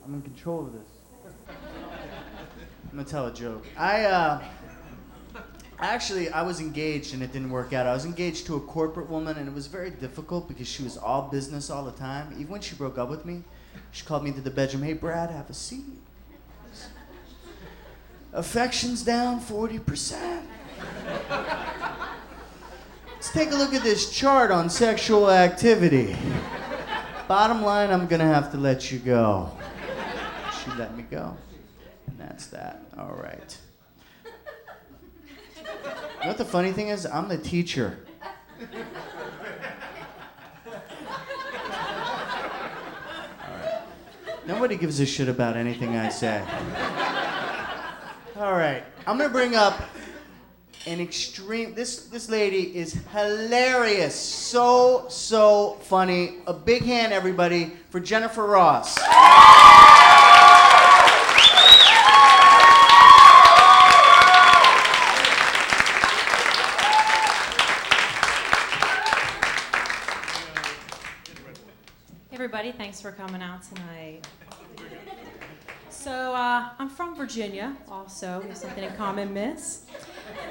I'm in control of this. I'm gonna tell a joke. Actually, I was engaged and it didn't work out. I was engaged to a corporate woman and it was very difficult because she was all business all the time. Even when she broke up with me, she called me into the bedroom, "Hey Brad, have a seat. Affection's down 40%. Let's take a look at this chart on sexual activity. Bottom line, I'm gonna have to let you go." She let me go. And that's that. All right. You know what the funny thing is? I'm the teacher. All right. Nobody gives a shit about anything I say. All right. I'm gonna bring up an extreme. This lady is hilarious. So funny. A big hand, everybody, for Jennifer Ross. Everybody, thanks for coming out tonight. So, I'm from Virginia, also. We have something in common, miss.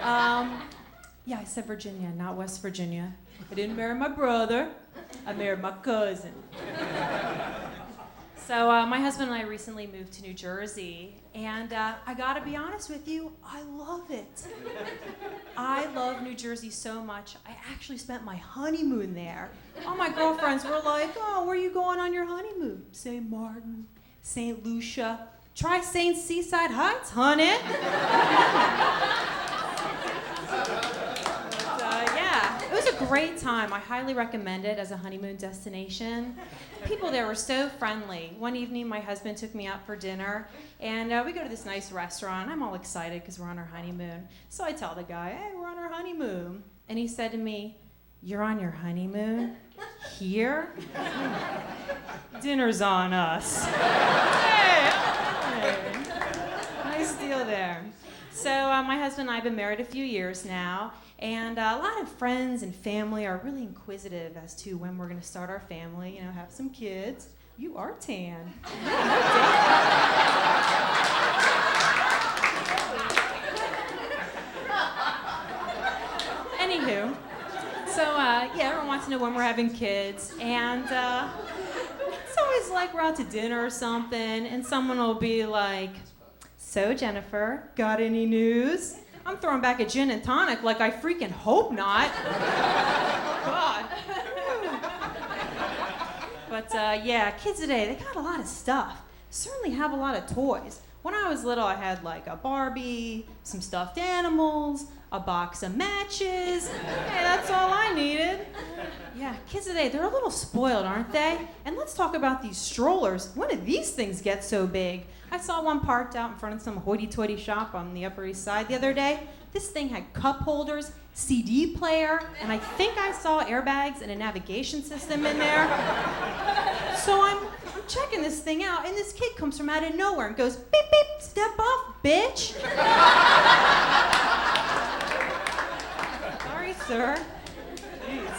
Yeah, I said Virginia, not West Virginia. I didn't marry my brother. I married my cousin. So, my husband and I recently moved to New Jersey, and I gotta be honest with you, I love it. I love New Jersey so much, I actually spent my honeymoon there. All my girlfriends were like, "Oh, where are you going on your honeymoon?" St. Martin, St. Lucia. Try St. Seaside Heights, honey. Yeah, it was a great time. I highly recommend it as a honeymoon destination. People there were so friendly. One evening, my husband took me out for dinner, and we go to this nice restaurant. I'm all excited because we're on our honeymoon. So I tell the guy, "Hey, we're on our honeymoon." And he said to me, "You're on your honeymoon? Here? Dinner's on us." Hey. Nice deal there. So my husband and I have been married a few years now, and a lot of friends and family are really inquisitive as to when we're going to start our family, have some kids. You are tan. Anywho, so everyone wants to know when we're having kids, and it's always like we're out to dinner or something, and someone will be like, "So, Jennifer, got any news?" I'm throwing back a gin and tonic like I freaking hope not. God. But kids today, they got a lot of stuff. Certainly have a lot of toys. When I was little, I had like a Barbie, some stuffed animals, a box of matches. Hey, that's all I needed. Yeah, kids today, they're a little spoiled, aren't they? And let's talk about these strollers. When did these things get so big? I saw one parked out in front of some hoity-toity shop on the Upper East Side the other day. This thing had cup holders, CD player, and I think I saw airbags and a navigation system in there. So I'm checking this thing out, and this kid comes from out of nowhere and goes, "Beep, beep, step off, bitch." Sorry, sir. Jeez.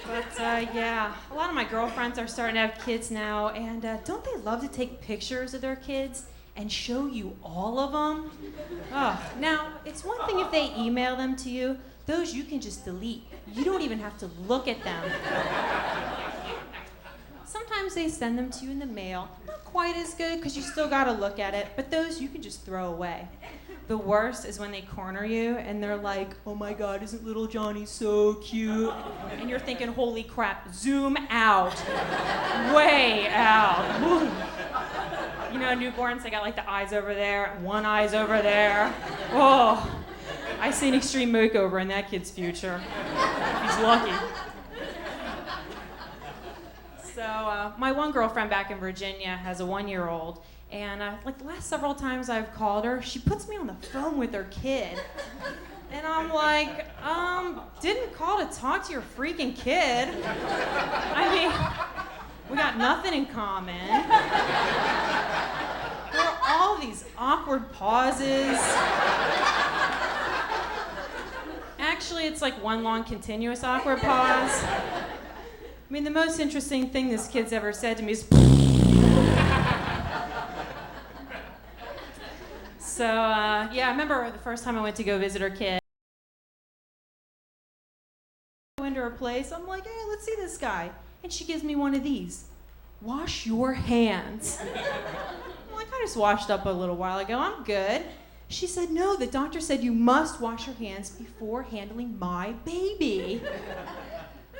But a lot of my girlfriends are starting to have kids now, and don't they love to take pictures of their kids and show you all of them? Oh, now, it's one thing if they email them to you. Those you can just delete. You don't even have to look at them. Sometimes they send them to you in the mail. Not quite as good because you still got to look at it, but those you can just throw away. The worst is when they corner you and they're like, "Oh my God, isn't little Johnny so cute?" And you're thinking, "Holy crap, zoom out, way out." Newborns, they got like the eyes over there, one eye's over there. Oh, I see an extreme makeover in that kid's future. He's lucky. So my one girlfriend back in Virginia has a 1-year-old, and the last several times I've called her, she puts me on the phone with her kid. And I'm like, didn't call to talk to your freaking kid. I mean, we got nothing in common. There are all these awkward pauses. Actually, it's like one long continuous awkward pause. I mean, the most interesting thing this kid's ever said to me is, So, yeah, I remember the first time I went to go visit her kid. I went to her place. I'm like, hey, let's see this guy. And she gives me one of these. Wash your hands. I'm like, I just washed up a little while ago. I'm good. She said, no, the doctor said you must wash your hands before handling my baby.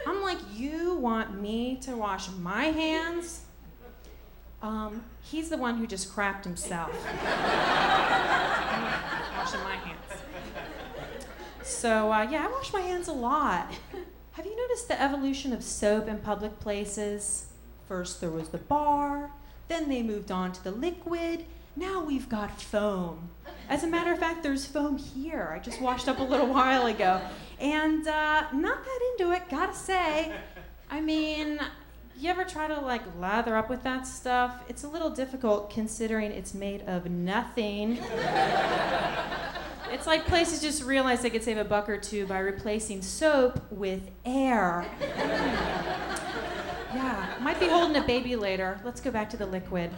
I'm like, you want me to wash my hands? He's the one who just crapped himself. Washing my hands. So, yeah, I wash my hands a lot. Have you noticed the evolution of soap in public places? First there was the bar, then they moved on to the liquid, now we've got foam. As a matter of fact, there's foam here. I just washed up a little while ago. And not that into it, gotta say. I mean, you ever try to like lather up with that stuff? It's a little difficult considering it's made of nothing. It's like places just realized they could save $1 or $2 by replacing soap with air. Yeah, might be holding a baby later. Let's go back to the liquid.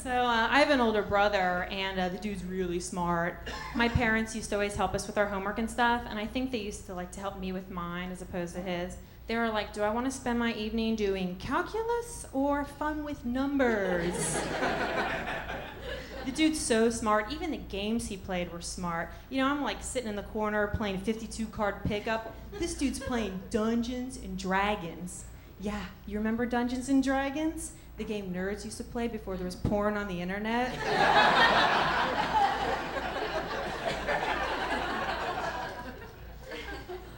So I have an older brother, and the dude's really smart. My parents used to always help us with our homework and stuff, and I think they used to like to help me with mine as opposed to his. They were like, do I want to spend my evening doing calculus or fun with numbers? The dude's so smart. Even the games he played were smart. You know, I'm like sitting in the corner playing 52-card pickup. This dude's playing Dungeons and Dragons. Yeah, you remember Dungeons and Dragons? The game nerds used to play before there was porn on the internet.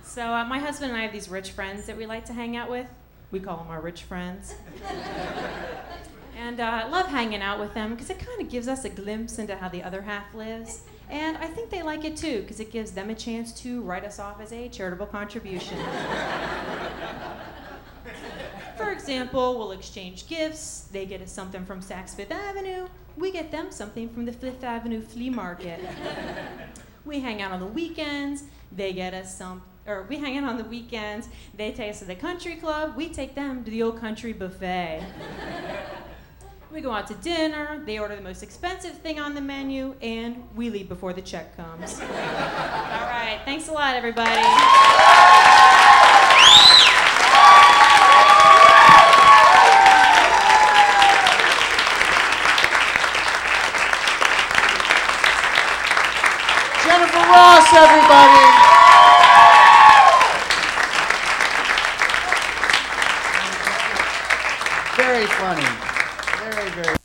So my husband and I have these rich friends that we like to hang out with. We call them our rich friends. And I love hanging out with them because it kind of gives us a glimpse into how the other half lives. And I think they like it too because it gives them a chance to write us off as a charitable contribution. For example, we'll exchange gifts. They get us something from Saks Fifth Avenue. We get them something from the Fifth Avenue flea market. We hang out on the weekends. They get us we hang out on the weekends. They take us to the country club. We take them to the old country buffet. We go out to dinner, they order the most expensive thing on the menu, and we leave before the check comes. All right, thanks a lot, everybody. Jennifer Ross, everybody. Very funny. Very, very